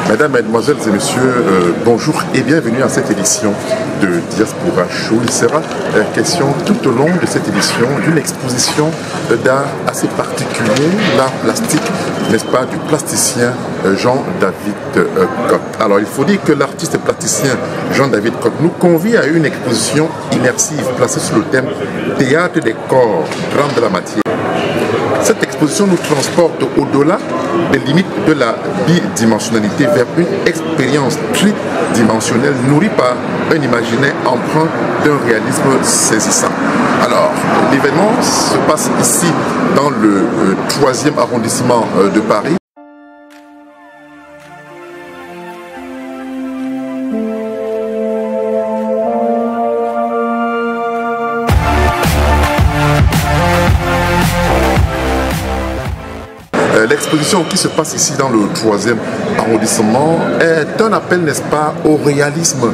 Mesdames, Mesdemoiselles et Messieurs, bonjour et bienvenue à cette édition de Diaspora Show. Il sera question tout au long de cette édition d'une exposition d'art assez particulier, l'art plastique, n'est-ce pas, du plasticien Jean-David Coq. Alors il faut dire que l'artiste plasticien Jean-David Coq nous convie à une exposition immersive placée sur le thème Théâtre des corps, drame de la matière. Cette exposition nous transporte au-delà des limites de la bidimensionnalité vers une expérience tridimensionnelle nourrie par un imaginaire empreint d'un réalisme saisissant. Alors, l'événement se passe ici dans le 3e arrondissement de Paris. L'exposition qui se passe ici dans le 3e arrondissement est un appel, n'est-ce pas, au réalisme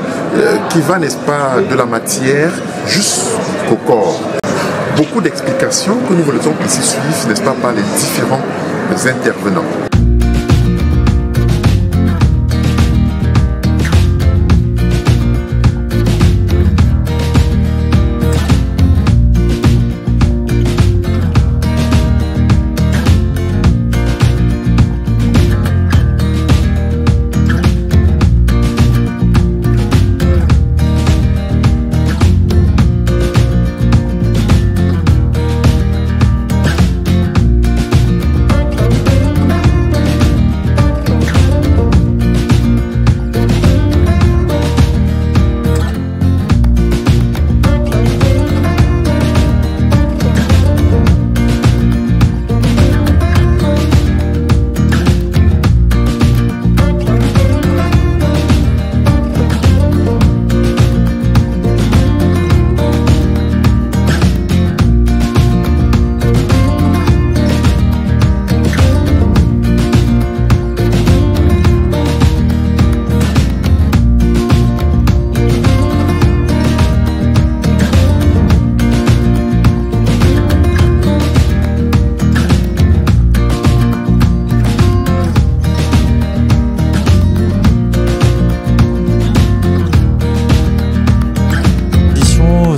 qui va, n'est-ce pas, de la matière jusqu'au corps. Beaucoup d'explications que nous voulons ici suivre, n'est-ce pas, par les différents intervenants.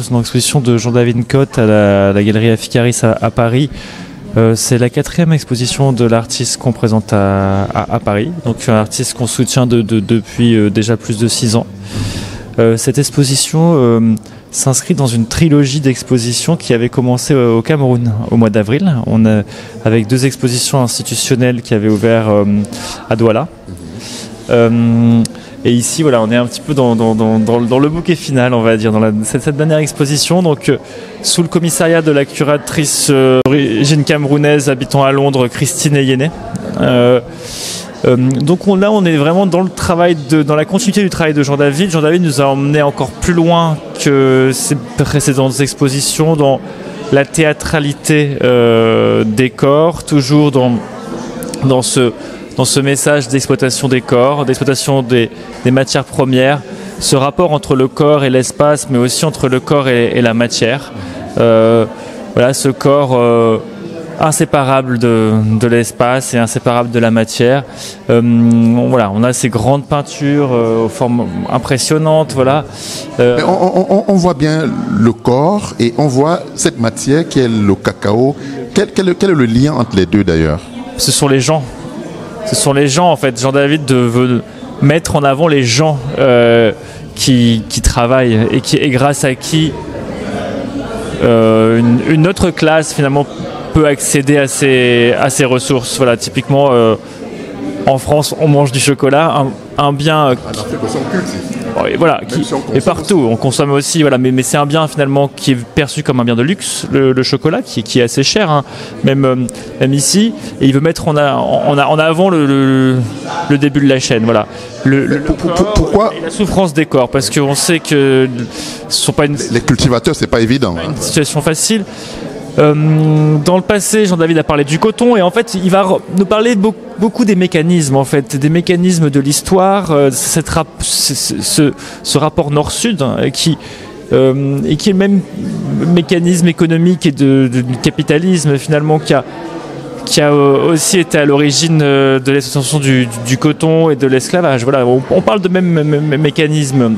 Dans l'exposition de Jean-David Coq à la galerie Aficaris à Paris. C'est la 4e exposition de l'artiste qu'on présente à Paris, donc un artiste qu'on soutient depuis déjà plus de 6 ans. Cette exposition s'inscrit dans une trilogie d'expositions qui avait commencé au Cameroun au mois d'avril, avec 2 expositions institutionnelles qui avaient ouvert à Douala. Et ici, voilà, on est un petit peu dans le bouquet final, on va dire, dans cette dernière exposition. Donc, sous le commissariat de la curatrice d'origine camerounaise habitant à Londres, Christine Eyene. Donc là, on est vraiment dans la continuité du travail de Jean-David. Jean-David nous a emmené encore plus loin que ses précédentes expositions dans la théâtralité des corps, toujours dans ce message d'exploitation des corps, d'exploitation des matières premières, ce rapport entre le corps et l'espace, mais aussi entre le corps et la matière. Voilà, ce corps inséparable de l'espace et inséparable de la matière. Voilà, on a ces grandes peintures aux formes impressionnantes. Voilà. On voit bien le corps et on voit cette matière qui est le cacao. Quel est le lien entre les deux d'ailleurs? Ce sont les gens. Ce sont les gens, en fait. Jean-David veut mettre en avant les gens qui travaillent et grâce à qui une autre classe, finalement, peut accéder à ces ressources. Voilà, typiquement, en France, on mange du chocolat, un bien... Voilà, et partout, on consomme aussi, voilà, mais c'est un bien finalement qui est perçu comme un bien de luxe, le chocolat, qui est assez cher, hein, même ici, et il veut mettre en avant le début de la chaîne, voilà. Pourquoi et la souffrance des corps, parce qu'on sait que ce sont pas les cultivateurs, c'est pas évident. Une situation facile. Dans le passé, Jean-David a parlé du coton et en fait, il va nous parler beaucoup des mécanismes, en fait, des mécanismes de l'histoire, ce rapport nord-sud qui est le même mécanisme économique et du capitalisme finalement qui a aussi été à l'origine de l'exploitation du coton et de l'esclavage. Voilà, on parle de même mécanisme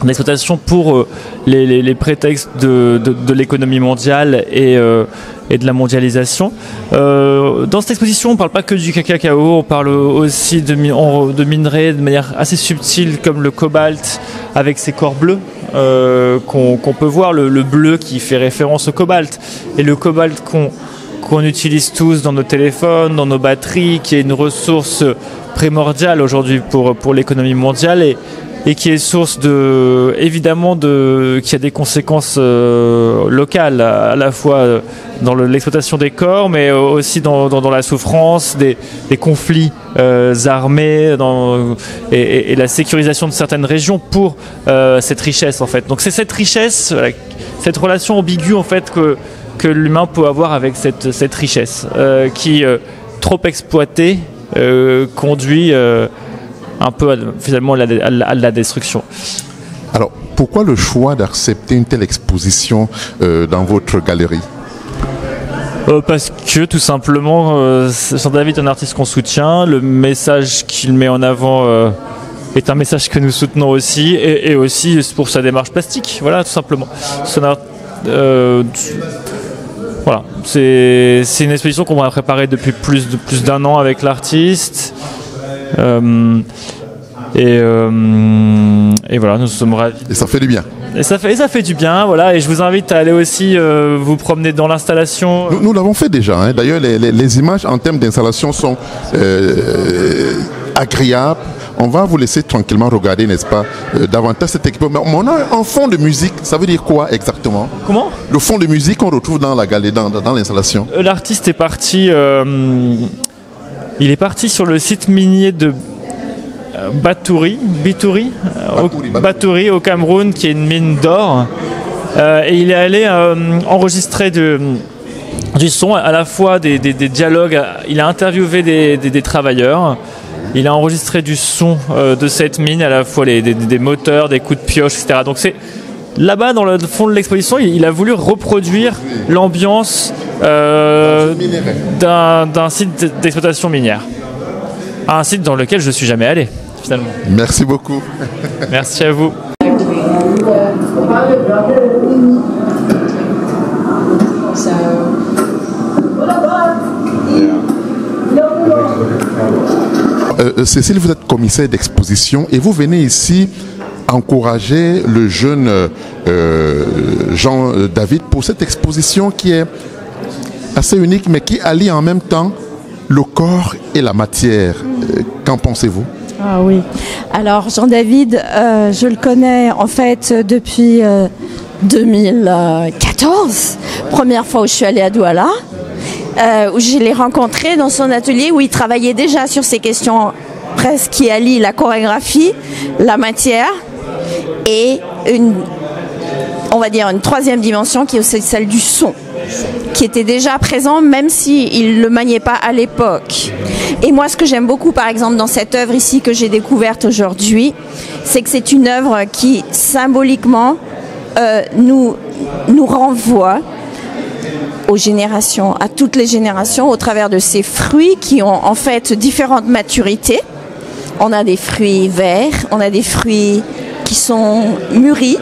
d'exploitation pour les prétextes de l'économie mondiale et de la mondialisation. Dans cette exposition, on ne parle pas que du cacao, on parle aussi de minerais de manière assez subtile comme le cobalt avec ses corps bleus qu'on peut voir, le bleu qui fait référence au cobalt et le cobalt qu'on utilise tous dans nos téléphones, dans nos batteries, qui est une ressource primordiale aujourd'hui pour l'économie mondiale et qui est source évidemment qui a des conséquences locales, à la fois dans l'exploitation des corps, mais aussi dans la souffrance, des conflits armés et la sécurisation de certaines régions pour cette richesse en fait. Donc c'est cette richesse, cette relation ambiguë en fait que l'humain peut avoir avec cette richesse qui, trop exploitée, conduit un peu finalement à la destruction. Alors, pourquoi le choix d'accepter une telle exposition dans votre galerie ? Parce que tout simplement, Jean-David est un artiste qu'on soutient, le message qu'il met en avant est un message que nous soutenons aussi, et aussi pour sa démarche plastique, voilà, tout simplement. Voilà, c'est une exposition qu'on va préparer depuis plus d'un an avec l'artiste. Et voilà, nous sommes ravis. Et ça fait du bien. Et ça fait du bien, voilà. Et je vous invite à aller aussi vous promener dans l'installation. Nous l'avons fait déjà. Hein. D'ailleurs, les images en termes d'installation sont agréables. On va vous laisser tranquillement regarder, n'est-ce pas, davantage cette équipe. Mais on a un fond de musique. Ça veut dire quoi exactement ? Comment ? Le fond de musique qu'on retrouve dans la galerie, dans l'installation. L'artiste est parti. Il est parti sur le site minier de Batouri au Cameroun, qui est une mine d'or. Et il est allé enregistrer du son, à la fois des dialogues. Il a interviewé des travailleurs. Il a enregistré du son de cette mine, à la fois des moteurs, des coups de pioche, etc. Donc c'est là-bas, dans le fond de l'exposition, il a voulu reproduire l'ambiance d'un site d'exploitation minière. Un site dans lequel je ne suis jamais allé, finalement. Merci beaucoup. Merci à vous. Cécile, vous êtes commissaire d'exposition et vous venez ici encourager le jeune Jean-David pour cette exposition qui est assez unique mais qui allie en même temps le corps et la matière. Qu'en pensez-vous ? Ah oui. Alors Jean-David, je le connais en fait depuis 2014, première fois où je suis allée à Douala, où je l'ai rencontré dans son atelier où il travaillait déjà sur ces questions presque qui allient la chorégraphie, la matière et on va dire une troisième dimension qui est aussi celle du son, qui était déjà présent même s'il ne le maniait pas à l'époque. Et moi, ce que j'aime beaucoup, par exemple, dans cette œuvre ici que j'ai découverte aujourd'hui, c'est que c'est une œuvre qui, symboliquement, nous renvoie aux générations, à toutes les générations, au travers de ces fruits qui ont en fait différentes maturités. On a des fruits verts, on a des fruits qui sont mûris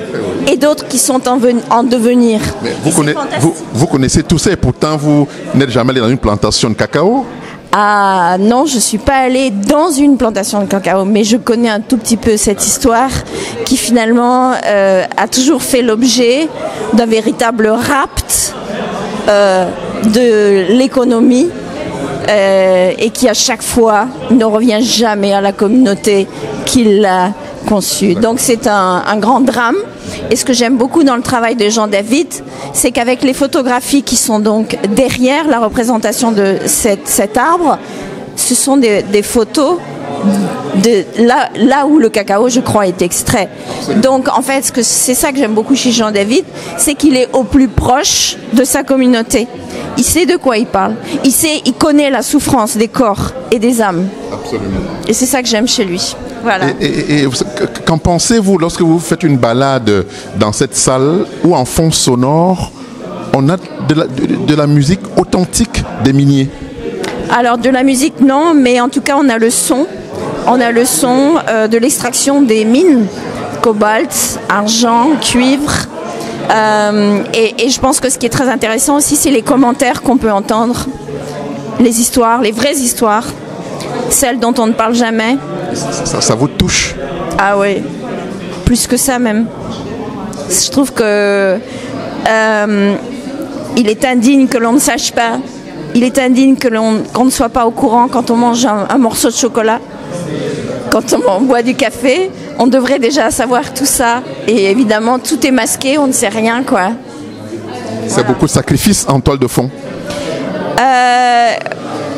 et d'autres qui sont en devenir. Mais vous connaissez tout ça et pourtant vous n'êtes jamais allé dans une plantation de cacao ? Ah non, je ne suis pas allée dans une plantation de cacao, mais je connais un tout petit peu cette histoire qui finalement a toujours fait l'objet d'un véritable rapt de l'économie et qui à chaque fois ne revient jamais à la communauté qui l'a conçu. Donc c'est un grand drame. Et ce que j'aime beaucoup dans le travail de Jean-David, c'est qu'avec les photographies qui sont donc derrière la représentation de cet arbre, ce sont des photos de là où le cacao, je crois, est extrait. Donc, en fait, c'est ça que j'aime beaucoup chez Jean-David, c'est qu'il est au plus proche de sa communauté. Il sait de quoi il parle. Il connaît la souffrance des corps et des âmes. Absolument. Et c'est ça que j'aime chez lui. Voilà. Et qu'en pensez-vous lorsque vous faites une balade dans cette salle où en fond sonore, on a de la musique authentique des miniers? Alors de la musique non, mais en tout cas on a le son. On a le son de l'extraction des mines, cobalt, argent, cuivre. Et je pense que ce qui est très intéressant aussi, c'est les commentaires qu'on peut entendre. Les histoires, les vraies histoires, celles dont on ne parle jamais. Ça vous touche? Ah oui, plus que ça même. Je trouve que il est indigne que l'on ne sache pas. Il est indigne qu'on ne soit pas au courant quand on mange un morceau de chocolat. Quand on boit du café, on devrait déjà savoir tout ça. Et évidemment, tout est masqué, on ne sait rien, quoi. C'est Voilà. beaucoup de sacrifices en toile de fond.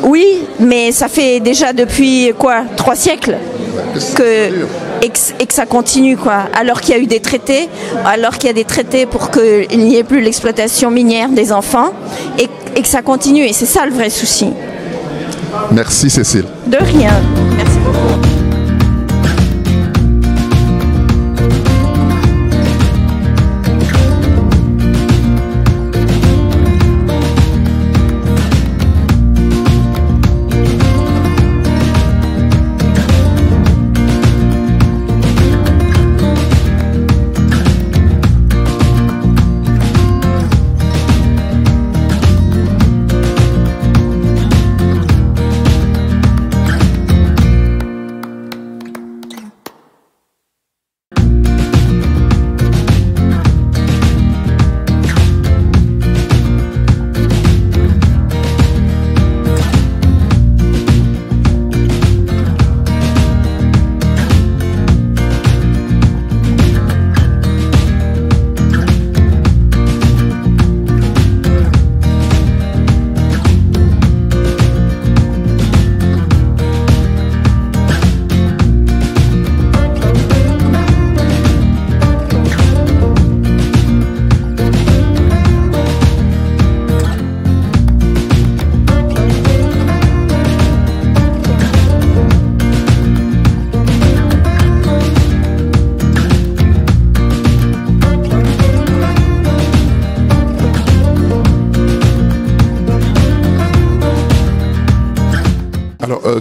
Oui, mais ça fait déjà depuis, 3 siècles et que ça continue, quoi. Alors qu'il y a eu des traités, alors qu'il y a des traités pour qu'il n'y ait plus l'exploitation minière des enfants et que ça continue. Et c'est ça le vrai souci. Merci Cécile. De rien. Merci beaucoup.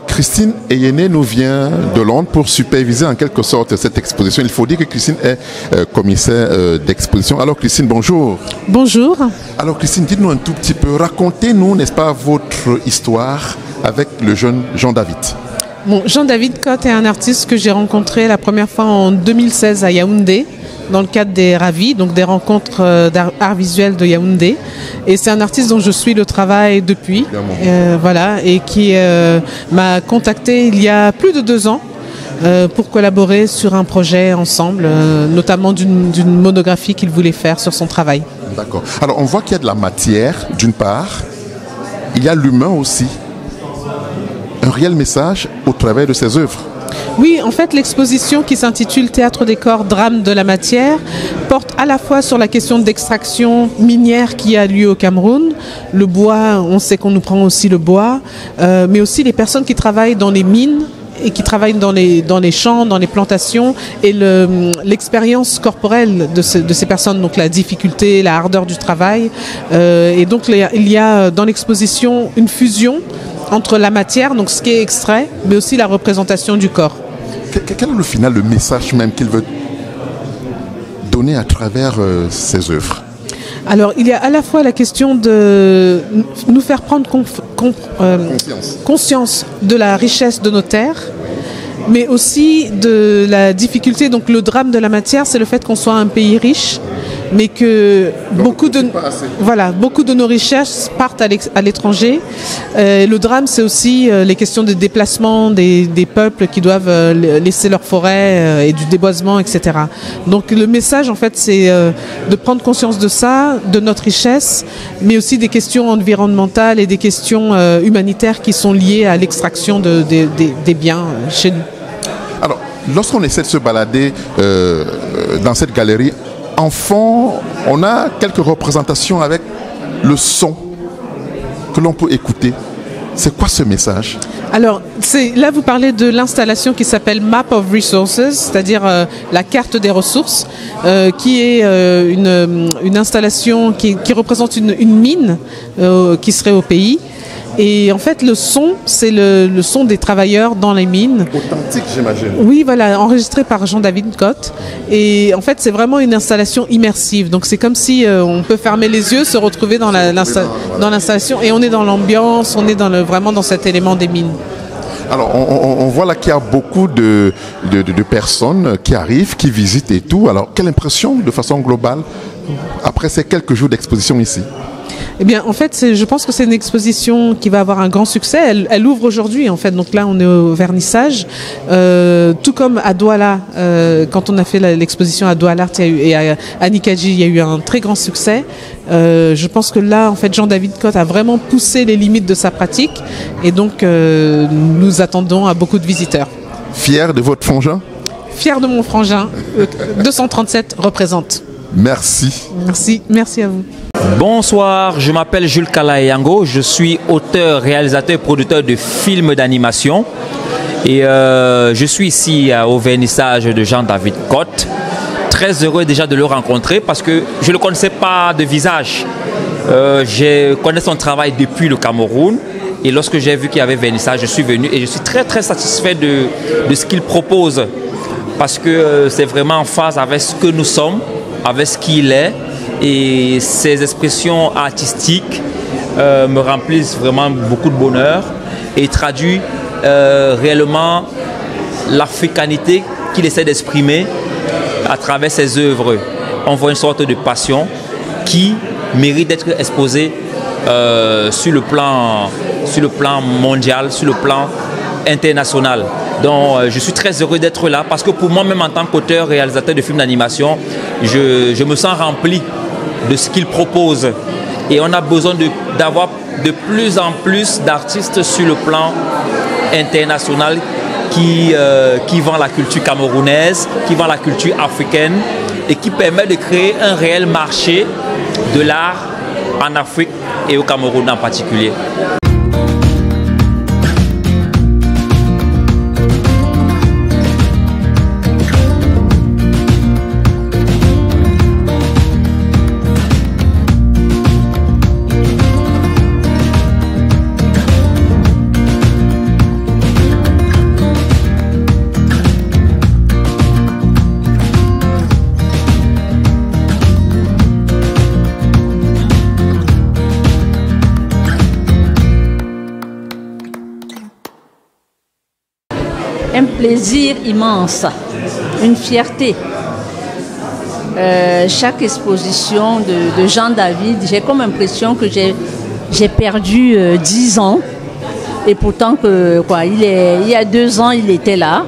Christine Eyene nous vient de Londres pour superviser en quelque sorte cette exposition. Il faut dire que Christine est commissaire d'exposition. Alors Christine, bonjour. Bonjour. Alors Christine, dites-nous un tout petit peu, racontez-nous, n'est-ce pas, votre histoire avec le jeune Jean-David. Bon, Jean-David Cotte est un artiste que j'ai rencontré la première fois en 2016 à Yaoundé, dans le cadre des Ravis, donc des rencontres d'art visuel de Yaoundé. Et c'est un artiste dont je suis le travail depuis, voilà, et qui m'a contacté il y a plus de 2 ans pour collaborer sur un projet ensemble, notamment d'une monographie qu'il voulait faire sur son travail. D'accord. Alors on voit qu'il y a de la matière, d'une part, il y a l'humain aussi. Un réel message au travers de ses œuvres. Oui, en fait, l'exposition qui s'intitule Théâtre des corps, drame de la matière porte à la fois sur la question d'extraction minière qui a lieu au Cameroun. Le bois, on sait qu'on nous prend aussi le bois, mais aussi les personnes qui travaillent dans les mines et qui travaillent dans les champs, dans les plantations, et l'expérience corporelle de ces personnes, donc la difficulté, la ardeur du travail. Et donc il y a dans l'exposition une fusion entre la matière, donc ce qui est extrait, mais aussi la représentation du corps. Quel est le final, le message même qu'il veut donner à travers ses œuvres? Alors, il y a à la fois la question de nous faire prendre conscience de la richesse de nos terres, mais aussi de la difficulté. Donc, le drame de la matière, c'est le fait qu'on soit un pays riche, mais que beaucoup de nos richesses partent à l'étranger. Le drame, c'est aussi les questions de déplacement des peuples qui doivent laisser leurs forêts et du déboisement, etc. Donc le message, en fait, c'est de prendre conscience de ça, de notre richesse, mais aussi des questions environnementales et des questions humanitaires qui sont liées à l'extraction des biens chez nous. lorsqu'on essaie de se balader dans cette galerie, en fond, on a quelques représentations avec le son que l'on peut écouter. C'est quoi ce message? Alors, là, vous parlez de l'installation qui s'appelle Map of Resources, c'est-à-dire la carte des ressources, qui est une installation qui représente une mine qui serait au pays. Et en fait, le son, c'est le son des travailleurs dans les mines. Authentique, j'imagine. Oui, voilà, enregistré par Jean-David Cotte. Et en fait, c'est vraiment une installation immersive. Donc, c'est comme si on peut fermer les yeux, se retrouver dans l'installation. Et on est dans l'ambiance, on est vraiment dans cet élément des mines. Alors, on voit là qu'il y a beaucoup de personnes qui arrivent, qui visitent et tout. Alors, quelle impression, de façon globale, après ces quelques jours d'exposition ici? Eh bien, en fait, je pense que c'est une exposition qui va avoir un grand succès. Elle ouvre aujourd'hui, en fait. Donc là, on est au vernissage. Tout comme à Douala, quand on a fait l'exposition à Douala et à Nikaji, il y a eu un très grand succès. Je pense que là, en fait, Jean-David Cotte a vraiment poussé les limites de sa pratique. Et donc, nous attendons à beaucoup de visiteurs. Fier de votre frangin? Fier de mon frangin. 237 représente. Merci. Merci à vous. Bonsoir, je m'appelle Jules Kalayango, je suis auteur, réalisateur et producteur de films d'animation et je suis ici au vernissage de Jean-David Cotte. Très heureux déjà de le rencontrer parce que je ne le connaissais pas de visage. Je connais son travail depuis le Cameroun et lorsque j'ai vu qu'il y avait vernissage, je suis venu et je suis très très satisfait de ce qu'il propose parce que c'est vraiment en phase avec ce que nous sommes, avec ce qu'il est. Et ces expressions artistiques me remplissent vraiment beaucoup de bonheur et traduit réellement l'africanité qu'il essaie d'exprimer à travers ses œuvres. On voit une sorte de passion qui mérite d'être exposée sur le plan mondial, sur le plan international. Donc je suis très heureux d'être là parce que pour moi, même en tant qu'auteur, réalisateur de films d'animation, je me sens rempli de ce qu'il propose. Et on a besoin d'avoir de plus en plus d'artistes sur le plan international qui vend la culture camerounaise, qui vend la culture africaine et qui permet de créer un réel marché de l'art en Afrique et au Cameroun en particulier. Un plaisir immense, une fierté. Chaque exposition de Jean-David, j'ai comme impression que j'ai perdu 10 ans. Et pourtant, il y a 2 ans, il était là.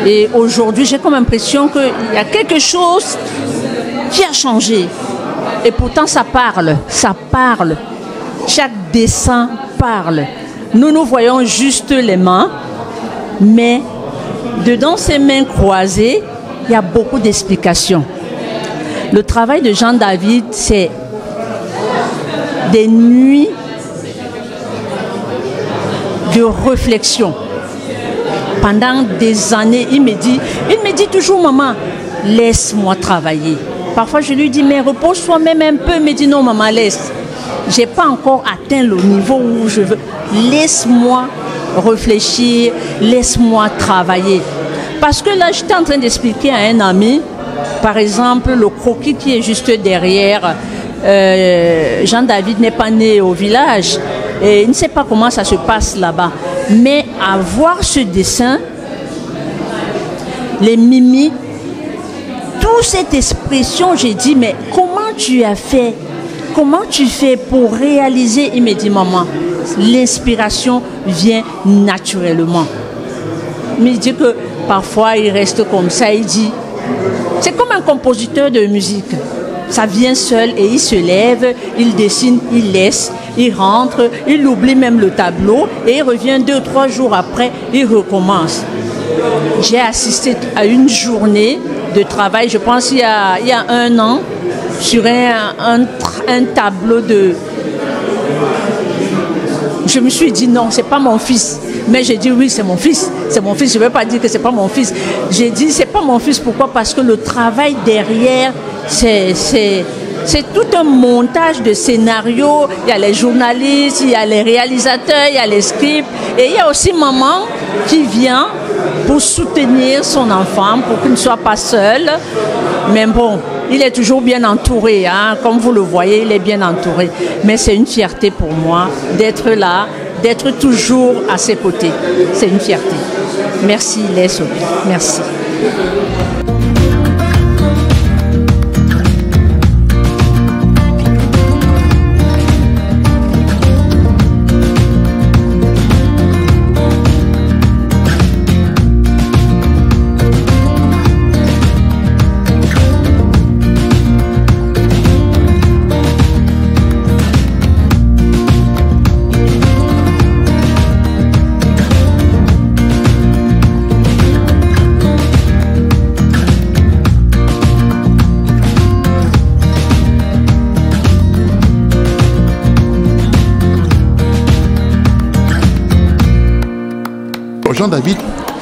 Et aujourd'hui, j'ai comme impression qu'il y a quelque chose qui a changé. Et pourtant, ça parle. Chaque dessin parle. Nous voyons juste les mains. Mais dedans ces mains croisées, il y a beaucoup d'explications. Le travail de Jean-David, c'est des nuits de réflexion. Pendant des années, il me dit toujours, maman, laisse-moi travailler. Parfois, je lui dis, mais repose-toi même un peu. Il me dit, non, maman, laisse. Je n'ai pas encore atteint le niveau où je veux. Laisse-moi réfléchir, laisse-moi travailler. Parce que là, j'étais en train d'expliquer à un ami, par exemple, le croquis qui est juste derrière. Jean-David n'est pas né au village et il ne sait pas comment ça se passe là-bas. Mais à voir ce dessin, les mimiques, toute cette expression, j'ai dit, mais comment tu as fait? Comment tu fais pour réaliser? Il me dit, maman, l'inspiration vient naturellement. Mais il dit que parfois il reste comme ça, il dit, c'est comme un compositeur de musique. Ça vient seul et il se lève, il dessine, il laisse, il rentre, il oublie même le tableau et il revient 2-3 jours après, il recommence. j'ai assisté à une journée de travail, je pense il y a 1 an, sur un tableau de... Je me suis dit non, c'est pas mon fils. Mais j'ai dit oui, c'est mon fils. C'est mon fils. Je ne vais pas dire que c'est pas mon fils. J'ai dit c'est pas mon fils. Pourquoi? Parce que le travail derrière, c'est tout un montage de scénarios. Il y a les journalistes, il y a les réalisateurs, il y a les scripts. Et il y a aussi maman qui vient pour soutenir son enfant, pour qu'il ne soit pas seul. Mais bon, il est toujours bien entouré. Hein. Comme vous le voyez, il est bien entouré. Mais c'est une fierté pour moi d'être là, d'être toujours à ses côtés. C'est une fierté. Merci, Lès. Merci. Jean-David,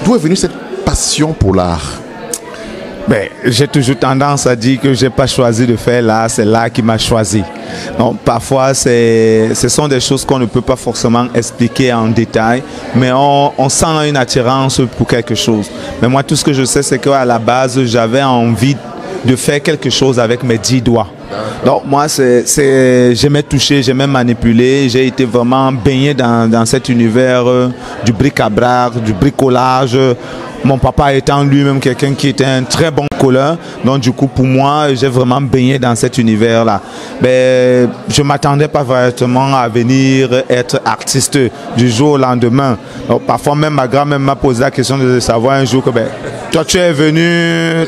d'où est venue cette passion pour l'art? Ben, j'ai toujours tendance à dire que je n'ai pas choisi de faire l'art, c'est l'art qui m'a choisi. Donc, parfois, ce sont des choses qu'on ne peut pas forcément expliquer en détail, mais on sent une attirance pour quelque chose. Mais moi, tout ce que je sais, c'est qu'à la base, j'avais envie de faire quelque chose avec mes 10 doigts. Donc moi, j'aimais toucher, j'aimais manipuler, j'ai été vraiment baigné dans cet univers du bric-à-brac, du bricolage. Mon papa étant lui-même quelqu'un qui était un très bon colleur, donc du coup pour moi, j'ai vraiment baigné dans cet univers-là. Mais je ne m'attendais pas vraiment à venir être artiste du jour au lendemain. Donc, parfois même ma grand-mère m'a posé la question de savoir un jour que toi tu es venu...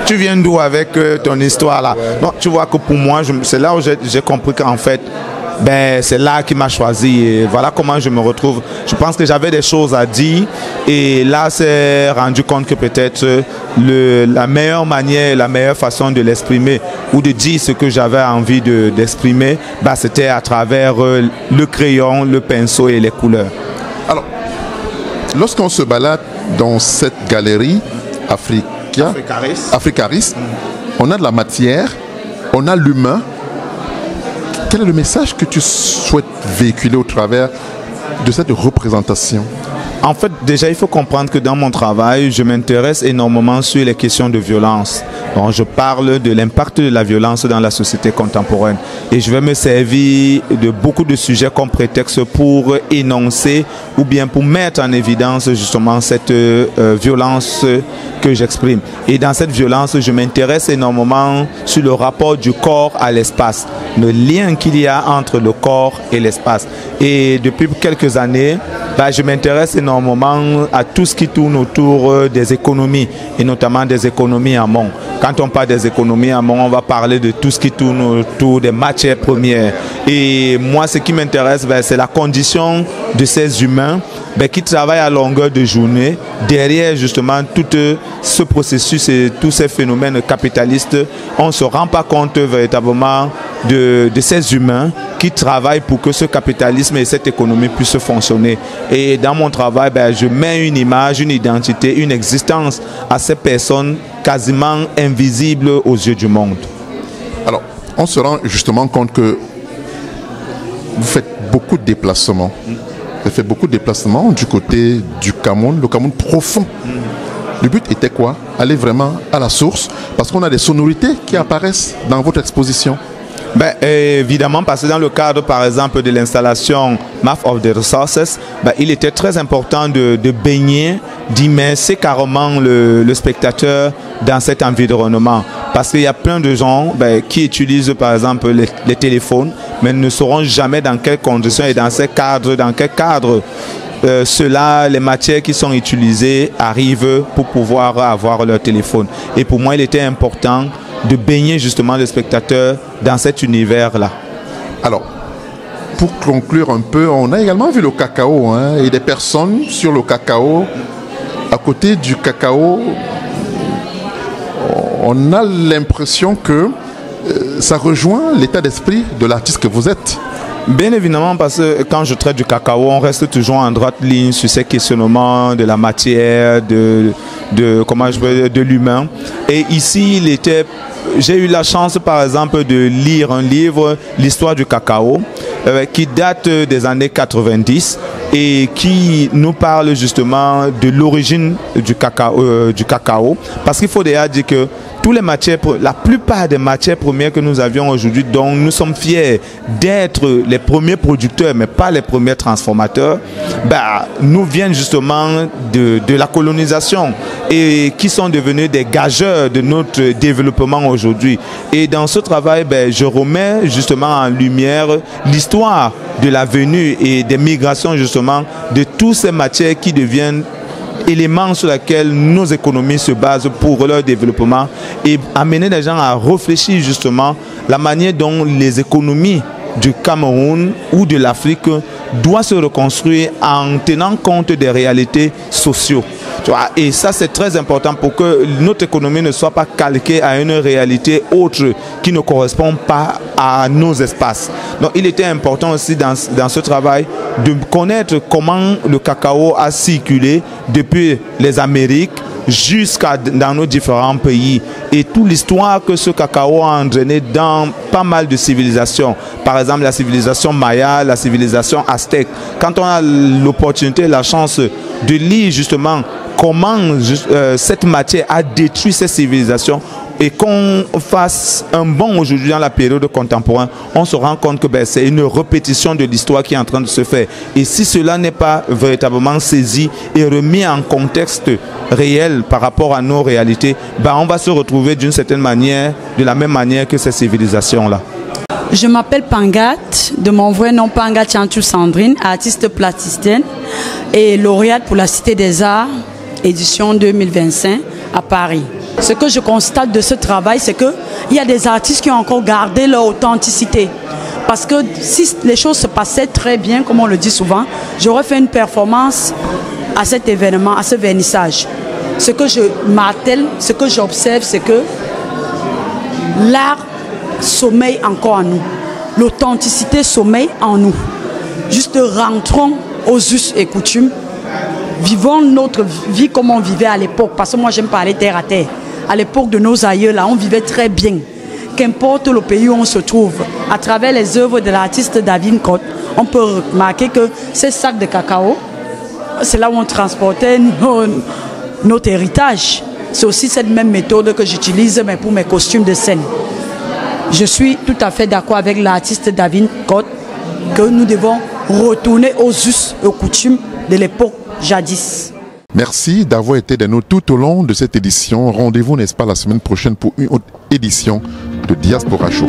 Tu viens d'où avec ton histoire là? Donc tu vois que pour moi, c'est là où j'ai compris qu'en fait, c'est là qui m'a choisi. Et voilà comment je me retrouve. Je pense que j'avais des choses à dire et là, c'est rendu compte que peut-être la meilleure manière, la meilleure façon de l'exprimer ou de dire ce que j'avais envie d'exprimer, c'était à travers le crayon, le pinceau et les couleurs. Alors, lorsqu'on se balade dans cette galerie Africaris, on a de la matière, on a l'humain. Quel est le message que tu souhaites véhiculer au travers de cette représentation? En fait, déjà, il faut comprendre que dans mon travail, je m'intéresse énormément sur les questions de violence. Donc, je parle de l'impact de la violence dans la société contemporaine. Et je vais me servir de beaucoup de sujets comme prétexte pour énoncer ou bien pour mettre en évidence justement cette violence que j'exprime. Et dans cette violence, je m'intéresse énormément sur le rapport du corps à l'espace, le lien qu'il y a entre le corps et l'espace. Et depuis quelques années, je m'intéresse énormément à tout ce qui tourne autour des économies et notamment des économies amont. Quand on parle des économies amont, on va parler de tout ce qui tourne autour des matières premières. Et moi, ce qui m'intéresse, c'est la condition de ces humains qui travaillent à longueur de journée derrière justement tout ce processus et tous ces phénomènes capitalistes. On ne se rend pas compte véritablement de ces humains qui travaillent pour que ce capitalisme et cette économie puissent fonctionner. Et dans mon travail, je mets une image, une identité, une existence à ces personnes quasiment invisibles aux yeux du monde. Alors, on se rend justement compte que vous faites beaucoup de déplacements. Vous avez fait beaucoup de déplacements du côté du Cameroun, le Cameroun profond. Le but était quoi? Aller vraiment à la source, parce qu'on a des sonorités qui apparaissent dans votre exposition. Évidemment, parce que dans le cadre, par exemple, de l'installation Map of the Resources, il était très important de baigner, d'immerser carrément le spectateur dans cet environnement. Parce qu'il y a plein de gens qui utilisent, par exemple, les téléphones, mais ne sauront jamais dans quelles conditions et dans quel cadre les matières qui sont utilisées arrivent pour pouvoir avoir leur téléphone. Et pour moi, il était important de baigner justement le spectateur dans cet univers-là. Alors, pour conclure un peu, on a également vu le cacao et des personnes sur le cacao à côté du cacao, on a l'impression que ça rejoint l'état d'esprit de l'artiste que vous êtes. Bien évidemment, parce que quand je traite du cacao, on reste toujours en droite ligne sur ces questionnements de la matière, de l'humain. Et ici, j'ai eu la chance, par exemple, de lire un livre, l'histoire du cacao, qui date des années 90 et qui nous parle justement de l'origine du cacao. Parce qu'il faut déjà dire que la plupart des matières premières que nous avions aujourd'hui, dont nous sommes fiers d'être les premiers producteurs, mais pas les premiers transformateurs, nous viennent justement de la colonisation et qui sont devenus des gageurs de notre développement aujourd'hui. Et dans ce travail, je remets justement en lumière l'histoire de la venue et des migrations justement de toutes ces matières qui deviennent éléments sur lesquels nos économies se basent pour leur développement et amener les gens à réfléchir justement la manière dont les économies du Cameroun ou de l'Afrique doivent se reconstruire en tenant compte des réalités sociales. Et ça, c'est très important pour que notre économie ne soit pas calquée à une réalité autre qui ne correspond pas à nos espaces. Donc, il était important aussi dans ce travail de connaître comment le cacao a circulé depuis les Amériques dans nos différents pays et toute l'histoire que ce cacao a entraîné dans pas mal de civilisations. Par exemple, la civilisation maya, la civilisation aztèque. Quand on a l'opportunité, la chance de lire justement comment cette matière a détruit ces civilisations et qu'on fasse un bond aujourd'hui dans la période contemporaine, on se rend compte que c'est une répétition de l'histoire qui est en train de se faire. Et si cela n'est pas véritablement saisi et remis en contexte réel par rapport à nos réalités, on va se retrouver d'une certaine manière, de la même manière que ces civilisations-là. Je m'appelle Pangat, de mon vrai nom Pangat Chantou Sandrine, artiste plasticienne et lauréate pour la Cité des Arts, édition 2025 à Paris. Ce que je constate de ce travail, c'est qu'il y a des artistes qui ont encore gardé leur authenticité. Parce que si les choses se passaient très bien, comme on le dit souvent, j'aurais fait une performance à cet événement, à ce vernissage. Ce que je martèle, ce que j'observe, c'est que l'art sommeille encore en nous. L'authenticité sommeille en nous. Juste rentrons aux us et coutumes. Vivons notre vie comme on vivait à l'époque. Parce que moi, j'aime parler terre à terre. À l'époque de nos aïeux, là, on vivait très bien. Qu'importe le pays où on se trouve, à travers les œuvres de l'artiste David Cott, on peut remarquer que ces sacs de cacao, c'est là où on transportait notre héritage. C'est aussi cette même méthode que j'utilise pour mes costumes de scène. Je suis tout à fait d'accord avec l'artiste David Cott que nous devons retourner aux us et aux coutumes de l'époque jadis. Merci d'avoir été de nous tout au long de cette édition. Rendez-vous, n'est-ce pas, la semaine prochaine pour une autre édition de Diaspora Show.